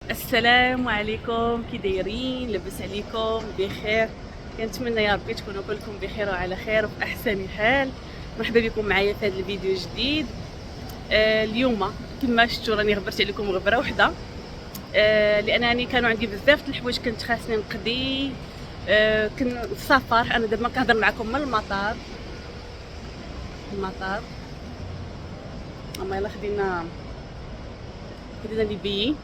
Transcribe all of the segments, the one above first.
السلام عليكم، كي دايرين؟ لاباس عليكم؟ بخير؟ كنتمنى يا ربي تكونوا كلكم بخير وعلى خير وفي احسن حال. مرحبا بكم معايا في هذا الفيديو الجديد. اليوم كما شفتوا راني غبرت عليكم غبره وحده. لانني كانوا عندي بزاف د الحوايج كنت خاصني نقضي. كنت في السفر، انا دابا كنهضر معكم من المطار. اما يلا خدينا لي بي.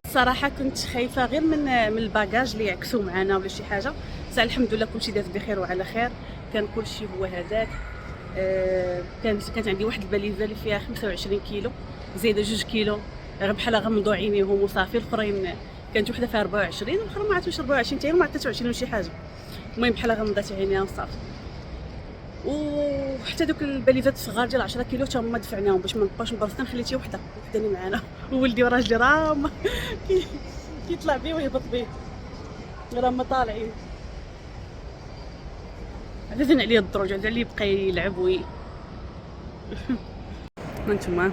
الصراحه كنت خايفه غير من الباجاج اللي يعكسوا معنا ولا شي حاجه، بس الحمد لله كلشي داز بخير وعلى خير. كان كلشي هو هذاك. كانت عندي واحد الباليزه اللي فيها 25 كيلو زايده 2 كيلو، غير بحال غمضوا عينيهم وصافي. الاخرين كانت وحده فيها 24 والاخرى ما عرفتش واش 24 حتى هي ما 23 وشي حاجه. المهم بحال غمضات عينيها وصافي. وحتى دوك الباليزات الصغار ديال 10 كيلو حتى هما دفعناهم باش ما نبقاوش مبرصين. خليت شي وحده اللي معانا وولدي وراجلي راه كيطلع بيه ويهبط بيه، راه ما طالعين. عزازين عليه الدروج، عزاز عليه يبقى يلعب هانتوما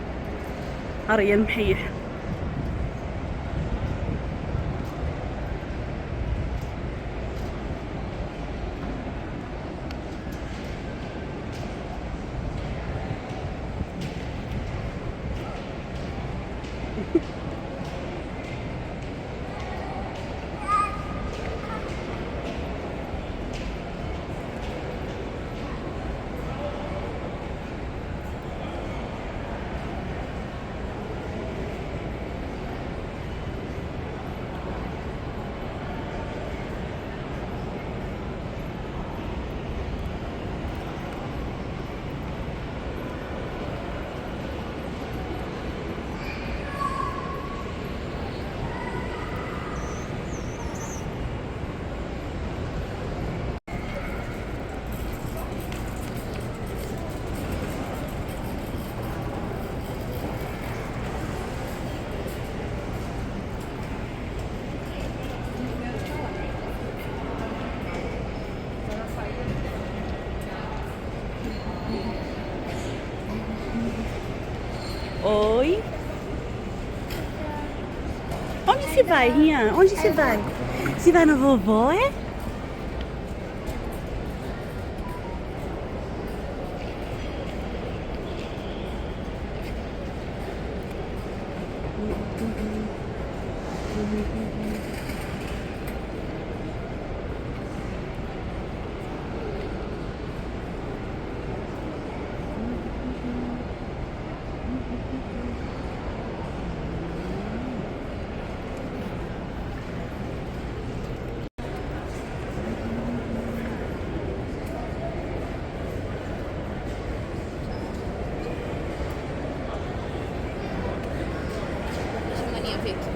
ها ريان محيح. Oi, onde se vai, Rian? Onde se vai? Se vai na vovó, é? Mania fake.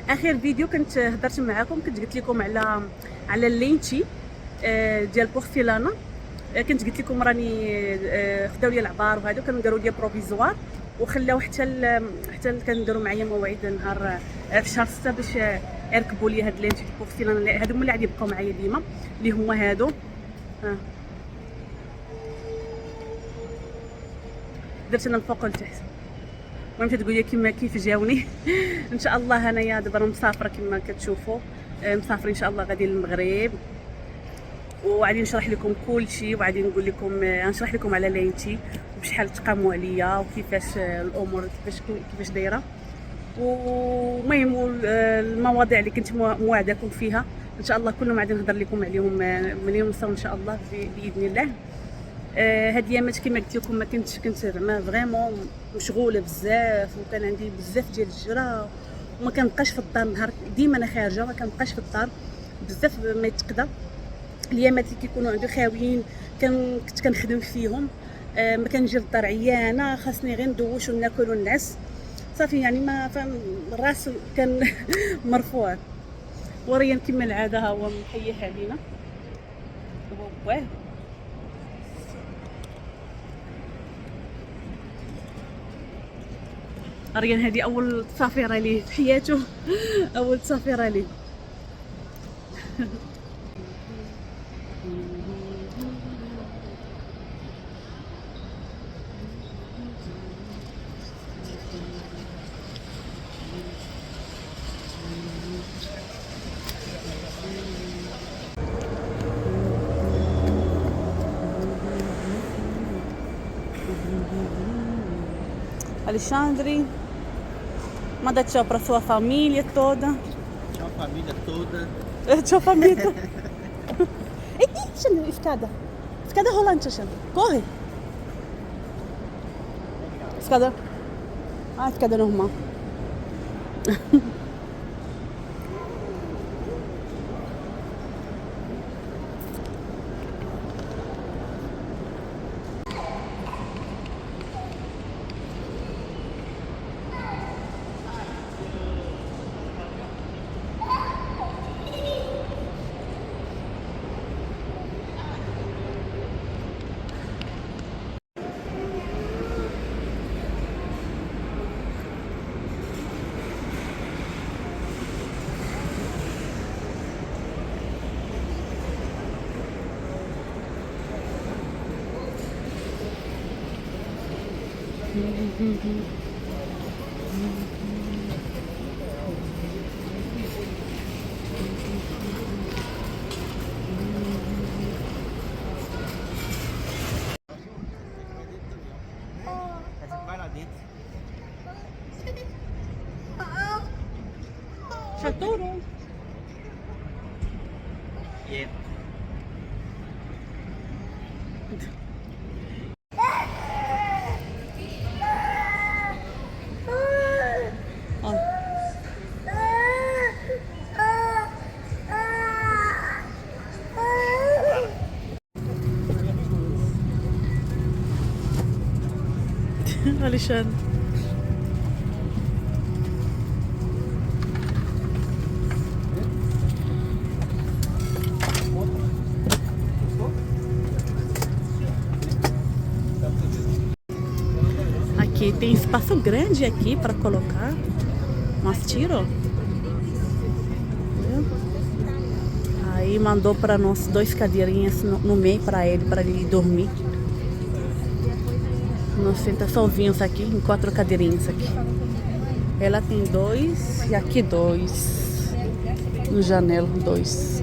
اخر فيديو كنت هضرت معكم، كنت قلت لكم على اللينتي ديال بورسيلانا. كنت قلت لكم راني خداو لي العبار وهادو كانوا داروا لي بروفيزوار وخلاو حتى كنديروا معايا موعد نهار في شهر 6 باش يركبوا لي هاد اللينتي ديال بورسيلانا. هادو هما اللي غادي يبقاو معايا ديما، اللي هما هادو. درت انا الفوق والتحت. المهم تقول لي كيما كيف جاوني. ان شاء الله انايا دابا مسافره كما كتشوفوا، مسافره ان شاء الله غادي للمغرب، وغادي نشرح لكم كل شيء، وغادي نقول لكم نشرح لكم على لينتي وبشحال تقاموا عليا وكيفاش الامور كيفاش دايره. ومهم المواضيع اللي كنت موعدكم فيها ان شاء الله كلهم غادي نهضر لكم عليهم من اليوم نصور ان شاء الله باذن الله. هاد الايامات كما قلت لكم ما كنت زعما فريمون مشغوله بزاف، وكان عندي بزاف ديال الجرا وما كنبقاش في الدار. نهار ديما انا خارجه ما كنبقاش في الدار بزاف ما يتقدر. الايامات اللي كيكونوا عندي خاويين كنت كنخدم فيهم. ما كنجي للدار عيانه، خاصني غير ندوش وناكل ونعس صافي. يعني ما فهم الراس كان مرفوع. وريان كما العاده ها هو محيح علينا هو بواه. ريان هذه اول تسافيره ليه في حياته اول تسافيره ليه. Alexandre, manda tchau para sua família toda. Tchau, família toda. Tchau, família. Ei, Xandre, escada. Escada rolante, Xandre. Corre. Escada. Ah, escada normal. Vai lá dentro. Chatouro. Yeah. Alexandre. Aqui tem espaço grande aqui para colocar umas tiro. Aí mandou para nós 2 cadeirinhas no meio para ele dormir. Nós senta sozinhos aqui em 4 cadeirinhas aqui. Ela tem 2 e aqui 2. No janela 2.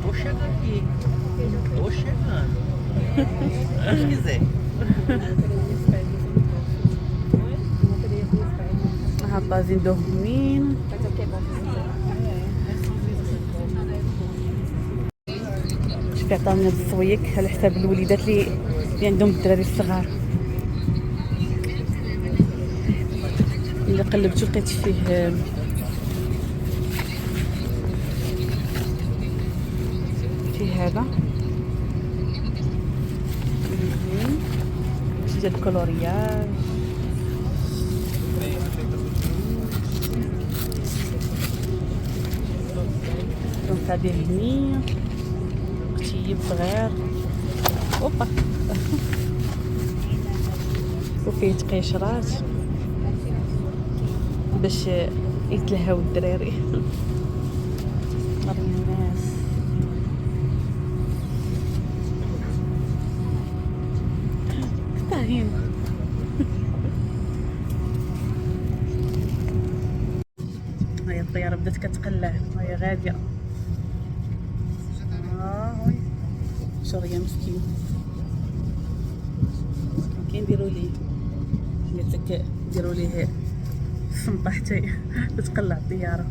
Tô chegando aqui. Tô chegando. Se quiser. A rapazinha dormindo. شفت من السويق على حساب الوليدات اللي عندهم الدراري الصغار. اللي قلبتو لقيت فيه هذا ديال الكولورياج. دونك هادي هنية كتيب صغير. اوبا وفيه تقيشرات باش يتلهاو الدراري. مريم الناس هنا. هاي الطيارة بدات كتقلع وهي غادية. هاي شرية مسكين كينديروا ليه قلت لك ديروا ليه السمطة حتى تقلع الطيارة.